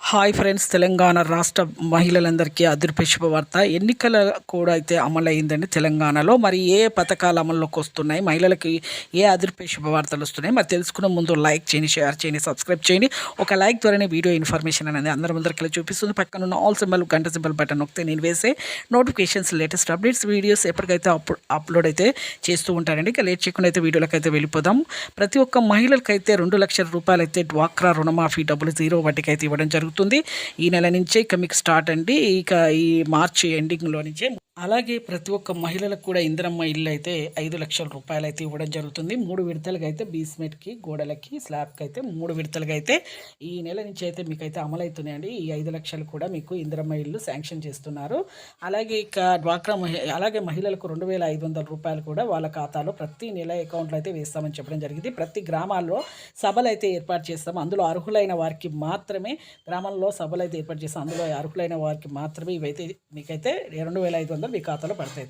Hi friends, Telangana రాష్ట్ర మహిళలందరికీ అదిరిపే శుభవార్త. ఎన్నికల కూడా అయితే అమలైందండి తెలంగాణలో. మరి ఏ పథకాలు అమల్లోకి వస్తున్నాయి, మహిళలకి ఏ అదిరిపే శుభవార్తలు వస్తున్నాయి మరి తెలుసుకునే ముందు లైక్ చేయండి, షేర్ చేయండి, సబ్స్క్రైబ్ చేయండి. ఒక లైక్ ద్వారానే వీడియో ఇన్ఫర్మేషన్ అనేది అందరి ముందరికి చూపిస్తుంది. పక్కన ఉన్న ఆల్ సింబల్, గంట సింబల్ బటన్ నొక్కితే నేను వేసే నోటిఫికేషన్స్, లేటెస్ట్ అప్డేట్స్, వీడియోస్ ఎప్పటికైతే అప్లోడ్ అయితే చేస్తూ ఉంటారండి. ఇక లేట్ చేయకుండా అయితే వీడియోలకు అయితే వెళ్ళిపోదాం. ప్రతి ఒక్క మహిళలకైతే 2 లక్షల రూపాయలు అయితే డ్వాక్రా రుణమాఫీ డబ్బులు 0 వడ్డీకి అయితే ఇవ్వడం జరుగుతుంది. ఈ నెల నుంచే ఇక మీకు స్టార్ట్ అండి. ఇక ఈ మార్చి ఎండింగ్లో నుంచే. అలాగే ప్రతి ఒక్క మహిళలకు కూడా ఇందిరమ్మ ఇల్లు అయితే 5 లక్షల రూపాయలు అయితే ఇవ్వడం జరుగుతుంది. 3 విడతలుగా అయితే బేస్మెంట్కి, గోడలకి, స్లాబ్కి అయితే 3 విడతలుగా అయితే ఈ నెల నుంచి అయితే మీకు అయితే అమలవుతున్నాయండి. ఈ 5 లక్షలు కూడా మీకు ఇందిరమ్మ ఇల్లు శాంక్షన్ చేస్తున్నారు. అలాగే ఇక డ్వాక్రా అలాగే మహిళలకు 2,500 రూపాయలు కూడా వాళ్ళ ఖాతాలో ప్రతి నెల అకౌంట్లో అయితే వేస్తామని చెప్పడం జరిగింది. ప్రతి గ్రామాల్లో సభలు అయితే ఏర్పాటు చేస్తాము. అందులో అర్హులైన వారికి మాత్రమే గ్రామంలో సభలు అయితే ఏర్పాటు చేస్తాం. అందులో అర్హులైన వారికి మాత్రమే ఇవైతే మీకైతే 2,500 మీ ఖాతాలో పడతాయి.